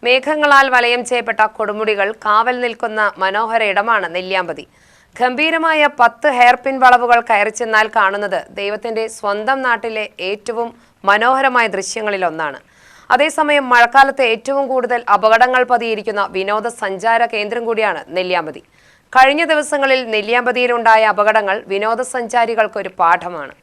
മേഘങ്ങളാൽ വലയം ചെയ്യപ്പെട്ട കൊടുമുടികൾ കാവൽ നിൽക്കുന്ന മനോഹര ഇടമാണ് നെല്ലിയാമ്പതി. ഗംഭീരമായ 10 ഹെയർപിൻ വളവുകൾ കയറിച്ചെന്നാൽ കാണുന്നത് ദൈവത്തിന്റെ സ്വന്തം നാട്ടിലെ ഏറ്റവും മനോഹരമായ ദൃശ്യങ്ങളിലൊന്നാണ്. അതേസമയം മഴക്കാലത്ത് ഏറ്റവും കൂടുതൽ അപകടങ്ങൾ പതിയിരിക്കുന്ന വിനോദസഞ്ചാര കേന്ദ്രം കൂടിയാണ് നെല്ലിയാമ്പതി. കഴിഞ്ഞ ദിവസങ്ങളിൽ നെല്ലിയാമ്പതിയിലുണ്ടായ അപകടങ്ങൾ വിനോദസഞ്ചാരികൾക്കൊരു പാഠമാണ്.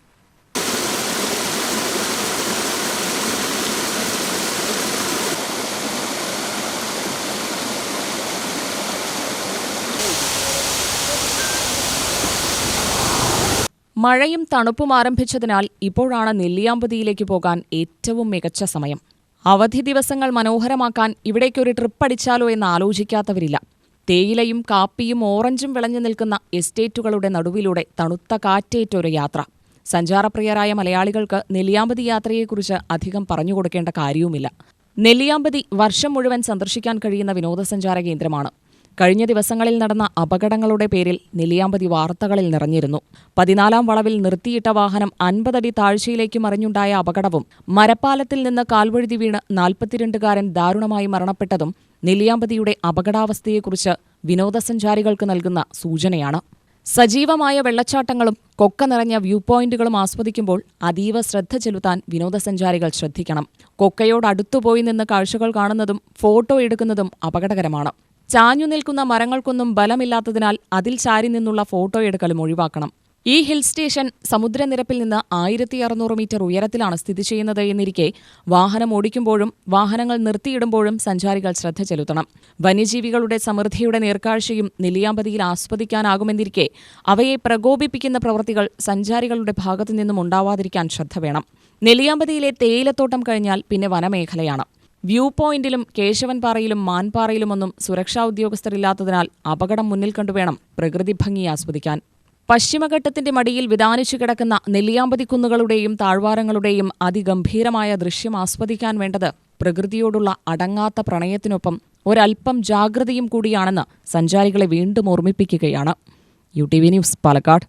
മഴയും തണുപ്പും ആരംഭിച്ചതിനാൽ ഇപ്പോഴാണ് നെല്ലിയാമ്പതിയിലേക്ക് പോകാൻ ഏറ്റവും മികച്ച സമയം. അവധി ദിവസങ്ങൾ മനോഹരമാക്കാൻ ഇവിടേക്കൊരു ട്രിപ്പ് അടിച്ചാലോ എന്ന് ആലോചിക്കാത്തവരില്ല. തേയിലയും കാപ്പിയും ഓറഞ്ചും വിളഞ്ഞു നിൽക്കുന്ന എസ്റ്റേറ്റുകളുടെ നടുവിലൂടെ തണുത്ത കാറ്റേറ്റൊരു യാത്ര. സഞ്ചാരപ്രിയരായ മലയാളികൾക്ക് നെല്ലിയാമ്പതി യാത്രയെക്കുറിച്ച് അധികം പറഞ്ഞുകൊടുക്കേണ്ട കാര്യവുമില്ല. നെല്ലിയാമ്പതി വർഷം മുഴുവൻ സന്ദർശിക്കാൻ കഴിയുന്ന വിനോദസഞ്ചാര കേന്ദ്രമാണ്. കഴിഞ്ഞ ദിവസങ്ങളിൽ നടന്ന അപകടങ്ങളുടെ പേരിൽ നെല്ലിയാമ്പതി വാർത്തകളിൽ നിറഞ്ഞിരുന്നു. 14-ാം വളവിൽ നിർത്തിയിട്ട വാഹനം 50 അടി താഴ്ചയിലേക്ക് മറിഞ്ഞുണ്ടായ അപകടവും മരപ്പാലത്തിൽ നിന്ന് കാൽവഴുതി വീണ് 42-കാരൻ ദാരുണമായി മരണപ്പെട്ടതും നെല്ലിയാമ്പതിയുടെ അപകടാവസ്ഥയെക്കുറിച്ച് വിനോദസഞ്ചാരികൾക്ക് നൽകുന്ന സൂചനയാണ്. സജീവമായ വെള്ളച്ചാട്ടങ്ങളും കൊക്ക നിറഞ്ഞ വ്യൂ പോയിന്റുകളും ആസ്വദിക്കുമ്പോൾ അതീവ ശ്രദ്ധ ചെലുത്താൻ വിനോദസഞ്ചാരികൾ ശ്രദ്ധിക്കണം. കൊക്കയോടടുത്തുപോയി നിന്ന് കാഴ്ചകൾ കാണുന്നതും ഫോട്ടോ എടുക്കുന്നതും അപകടകരമാണ്. ചാഞ്ഞു നിൽക്കുന്ന മരങ്ങൾക്കൊന്നും ബലമില്ലാത്തതിനാൽ അതിൽ ചാരി നിന്നുള്ള ഫോട്ടോ എടുക്കലും ഒഴിവാക്കണം. ഈ ഹിൽ സ്റ്റേഷൻ സമുദ്രനിരപ്പിൽ നിന്ന് 1600 മീറ്റർ ഉയരത്തിലാണ് സ്ഥിതി ചെയ്യുന്നത് എന്നിരിക്കെ വാഹനം ഓടിക്കുമ്പോഴും വാഹനങ്ങൾ നിർത്തിയിടുമ്പോഴും സഞ്ചാരികൾ ശ്രദ്ധ ചെലുത്തണം. വന്യജീവികളുടെ സമൃദ്ധിയുടെ നേർക്കാഴ്ചയും നെല്ലിയാമ്പതിയിൽ ആസ്വദിക്കാനാകുമെന്നിരിക്കെ അവയെ പ്രകോപിപ്പിക്കുന്ന പ്രവൃത്തികൾ സഞ്ചാരികളുടെ ഭാഗത്തുനിന്നും ഉണ്ടാവാതിരിക്കാൻ ശ്രദ്ധ വേണം. നെല്ലിയാമ്പതിയിലെ തേയിലത്തോട്ടം കഴിഞ്ഞാൽ പിന്നെ വനമേഖലയാണ്. വ്യൂ പോയിന്റിലും കേശവൻപാറയിലും മാൻപാറയിലുമൊന്നും സുരക്ഷാ ഉദ്യോഗസ്ഥരില്ലാത്തതിനാൽ അപകടം മുന്നിൽ കണ്ടുവേണം പ്രകൃതി ഭംഗി ആസ്വദിക്കാൻ. പശ്ചിമഘട്ടത്തിന്റെ മടിയിൽ വിതാനിച്ചു കിടക്കുന്ന നെല്ലിയാമ്പതി കുന്നുകളുടെയും താഴ്വാരങ്ങളുടെയും അതിഗംഭീരമായ ദൃശ്യം ആസ്വദിക്കാൻ വേണ്ടത് പ്രകൃതിയോടുള്ള അടങ്ങാത്ത പ്രണയത്തിനൊപ്പം ഒരൽപ്പം ജാഗ്രതയും കൂടിയാണെന്ന് സഞ്ചാരികളെ വീണ്ടും ഓർമ്മിപ്പിക്കുകയാണ്. UTV news, Palakkad.